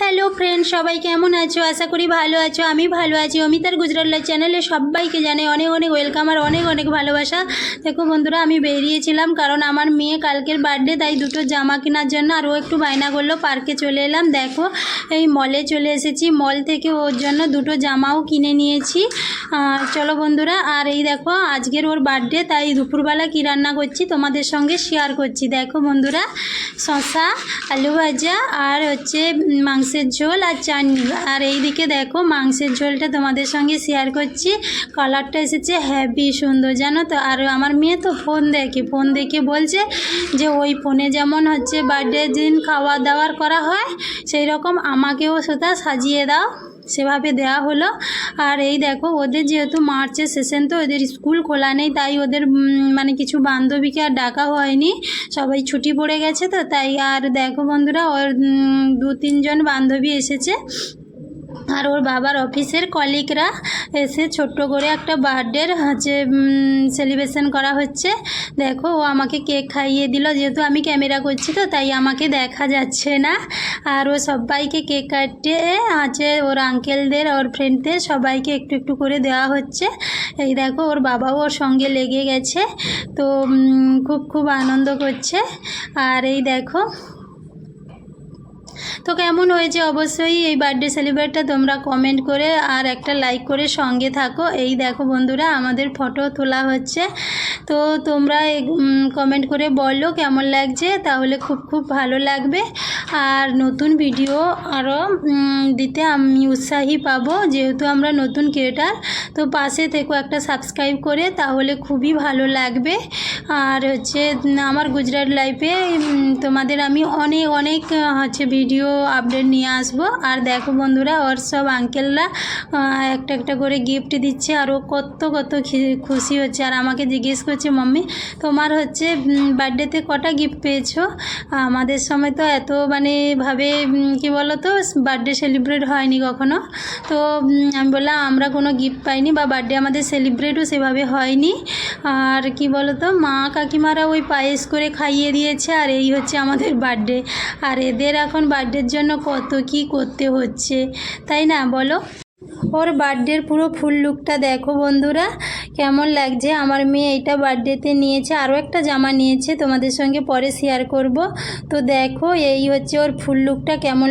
Hello friend, সবাই কেমন আছো? আশা করি ভালো আছো। আমি ভালো আছি। অমিতার গুজরাট লাইফ চ্যানেলে সবাইকে জানাই অনেক অনেক ওয়েলকাম আর অনেক অনেক ভালোবাসা। দেখো বন্ধুরা, আমি বেরিয়েছিলাম কারণ আমার মেয়ে কালকের বার্থডে, তাই দুটো জামা কেনার জন্য। আর ও একটু বায়না করলো, পার্কে চলে এলাম। দেখো এই মলে চলে এসেছি, মল থেকে ওর জন্য দুটো জামাও কিনে নিয়েছি। চলো বন্ধুরা, আর এই দেখো আজকের ওর বার্থডে, তাই দুপুরবেলা কী রান্না করছি তোমাদের সঙ্গে শেয়ার করছি। দেখো বন্ধুরা, শসা, আলু ভাজা আর হচ্ছে মাংসের ঝোল আর চাটনি। আর এই দিকে দেখো মাংসের ঝোলটা তোমাদের সঙ্গে শেয়ার করছি। কালারটা এসেছে হেভি সুন্দর, জানো তো। আর আমার মেয়ে তো ফোন দেখে বলছে যে ওই ফোনে যেমন হচ্ছে বার্থডে দিন খাওয়া দাওয়ার করা হয়, সেই রকম আমাকেও সেটা সাজিয়ে দাও। সেভাবে দেওয়া হলো। আর এই দেখো ওদের যেহেতু মার্চের সেশন, তো ওদের স্কুল খোলা নেই, তাই ওদের মানে কিছু বান্ধবীকে আর ডাকা হয়নি, সবাই ছুটি পড়ে গেছে তো তাই। আর দেখো বন্ধুরা, ওর 2-3 জন বান্ধবী এসেছে। আর ওর বাবার অফিসের কলিগরা এসে ছোট্ট করে একটা বার্থডের হচ্ছে সেলিব্রেশন করা হচ্ছে। দেখো ও আমাকে কেক খাইয়ে দিল, যেহেতু আমি ক্যামেরা করছি তো তাই আমাকে দেখা যাচ্ছে না। আর ও সবাইকে কেক কাটে আছে, ওর আঙ্কেলদের ওর ফ্রেন্ডদের সবাইকে একটু একটু করে দেওয়া হচ্ছে। এই দেখো ওর বাবাও ওর সঙ্গে লেগে গেছে, তো খুব আনন্দ করছে। আর এই দেখো, তো কেমন হয়েছে অবশ্যই এই বার্থডে সেলিব্রেটটা তোমরা কমেন্ট করে আর একটা লাইক করে সঙ্গে থাকো। এই দেখো বন্ধুরা, আমাদের ফটো তোলা হচ্ছে, তো তোমরা কমেন্ট করে বলো কেমন লাগছে, তাহলে খুব ভালো লাগবে। আর নতুন ভিডিও আরও দিতে আমি উৎসাহী পাবো, যেহেতু আমরা নতুন ক্রিয়েটার। তো পাশে থেকো একটা সাবস্ক্রাইব করে, তাহলে খুবই ভালো লাগবে। আর হচ্ছে আমার গুজরাট লাইফে তোমাদের আমি অনেক অনেক হচ্ছে ভিডিও আপডেট নিয়ে আসবো। আর দেখো বন্ধুরা, ওর সব আঙ্কেলরা একটা একটা করে গিফট দিচ্ছে, আর ও কত খুশি হচ্ছে। আর আমাকে জিজ্ঞেস করছে, মাম্মি তোমার হচ্ছে বার্থডেতে কটা গিফট পেয়েছো? আমাদের সময় তো এত ভাবে কি বলো তো, বার্থডে সেলিব্রেট হয়নি কখনো। তো আমি বললাম আমরা কোনো গিফট পাইনি, বা বার্থডে আমাদের সেলিব্রেটও সেভাবে হয়নি। আর কি বলো তো, মা কাকিমারা ওই পায়েস করে খাইয়ে দিয়েছে, আর এই হচ্ছে আমাদের বার্থডে। আর এদের এখন বার্থডের জন্য কত কি করতে হচ্ছে, তাই না বলো? ওর বার্থডের পুরো ফুল লুকটা দেখো বন্ধুরা, কেমন লাগছে। আমার মেয়ে এইটা বার্থডেতে নিয়েছে, আরও একটা জামা নিয়েছে, তোমাদের সঙ্গে পরে শেয়ার করব। তো দেখো এই হচ্ছে ওর ফুল লুকটা কেমন